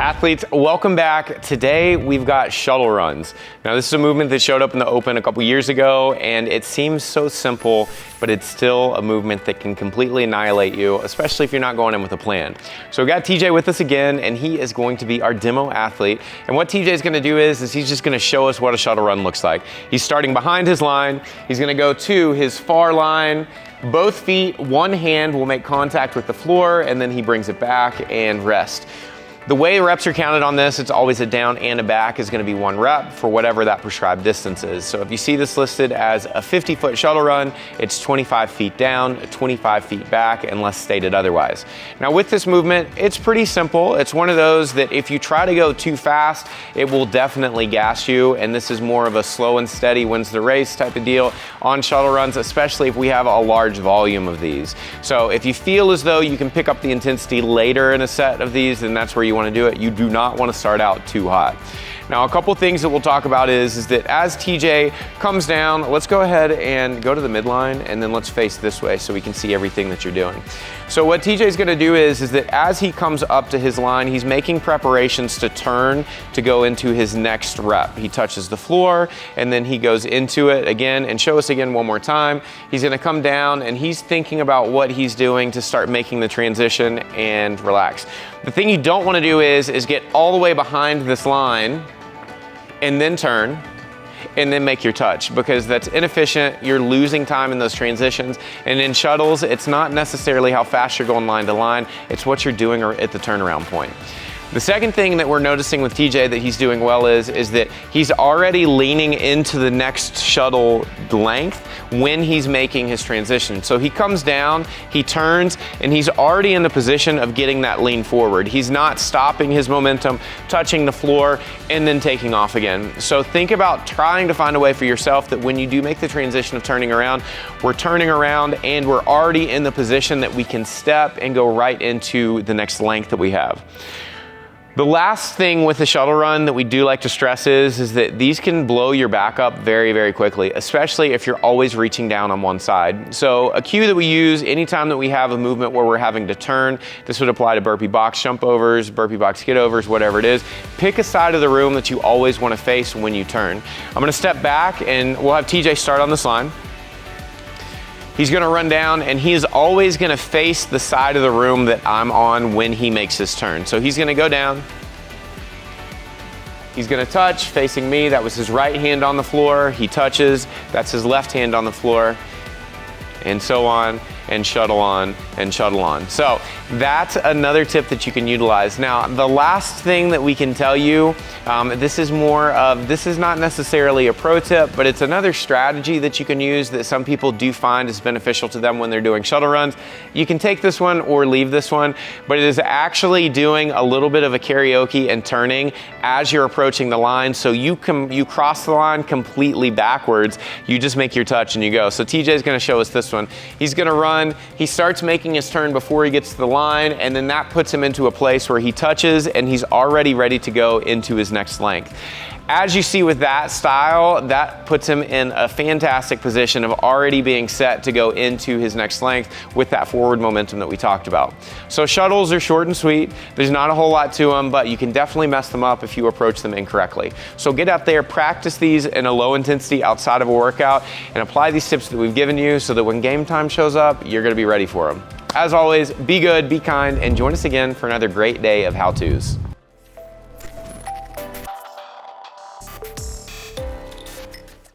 Athletes, welcome back. Today we've got shuttle runs. Now this is a movement that showed up in the Open a couple years ago, and it seems so simple, but it's still a movement that can completely annihilate you, especially if you're not going in with a plan. So we got TJ with us again, and he is going to be our demo athlete. And what TJ is going to do is he's just going to show us what a shuttle run looks like. He's starting behind his line. He's going to go to his far line. Both feet, one hand will make contact with the floor, and then he brings it back and rest. The way reps are counted on this, it's always a down and a back is going to be one rep for whatever that prescribed distance is. So if you see this listed as a 50-foot shuttle run, it's 25 feet down, 25 feet back, unless stated otherwise. Now with this movement, it's pretty simple. It's one of those that if you try to go too fast, it will definitely gas you, and this is more of a slow and steady wins the race type of deal on shuttle runs, especially if we have a large volume of these. So if you feel as though you can pick up the intensity later in a set of these, then that's where you want to do it. You do not want to start out too hot. Now, a couple things that we'll talk about is that as TJ comes down, let's go ahead and go to the midline, and then let's face this way so we can see everything that you're doing. So what TJ is going to do is that as he comes up to his line, he's making preparations to turn to go into his next rep. He touches the floor, and then he goes into it again, and show us again one more time. He's going to come down, and he's thinking about what he's doing to start making the transition and relax. The thing you don't want to do is get all the way behind this line and then turn and then make your touch, because that's inefficient. You're losing time in those transitions. And in shuttles, it's not necessarily how fast you're going line to line, it's what you're doing at the turnaround point. The second thing that we're noticing with TJ that he's doing well is that he's already leaning into the next shuttle length when he's making his transition. So he comes down, he turns, and he's already in the position of getting that lean forward. He's not stopping his momentum, touching the floor, and then taking off again. So think about trying to find a way for yourself that when you do make the transition of turning around, we're turning around and we're already in the position that we can step and go right into the next length that we have. The last thing with the shuttle run that we do like to stress is that these can blow your back up very, very quickly, especially if you're always reaching down on one side. So a cue that we use anytime that we have a movement where we're having to turn, this would apply to burpee box jump overs, burpee box skid overs, whatever it is. Pick a side of the room that you always want to face when you turn. I'm going to step back and we'll have TJ start on this line. He's going to run down, and he is always going to face the side of the room that I'm on when he makes his turn. So he's going to go down. He's going to touch facing me. That was his right hand on the floor. He touches. That's his left hand on the floor. And so on, and shuttle on, and shuttle on. So that's another tip that you can utilize. Now, the last thing that we can tell you, this is not necessarily a pro tip, but it's another strategy that you can use that some people do find is beneficial to them when they're doing shuttle runs. You can take this one or leave this one, but it is actually doing a little bit of a karaoke and turning as you're approaching the line. So you cross the line completely backwards. You just make your touch and you go. So TJ is going to show us this one. He's going to run. He starts making his turn before he gets to the line, and then that puts him into a place where he touches and he's already ready to go into his next length. As you see with that style, that puts him in a fantastic position of already being set to go into his next length with that forward momentum that we talked about. So shuttles are short and sweet. There's not a whole lot to them, but you can definitely mess them up if you approach them incorrectly. So get out there, practice these in a low intensity outside of a workout, and apply these tips that we've given you so that when game time shows up, you're going to be ready for them. As always, be good, be kind, and join us again for another great day of how-tos.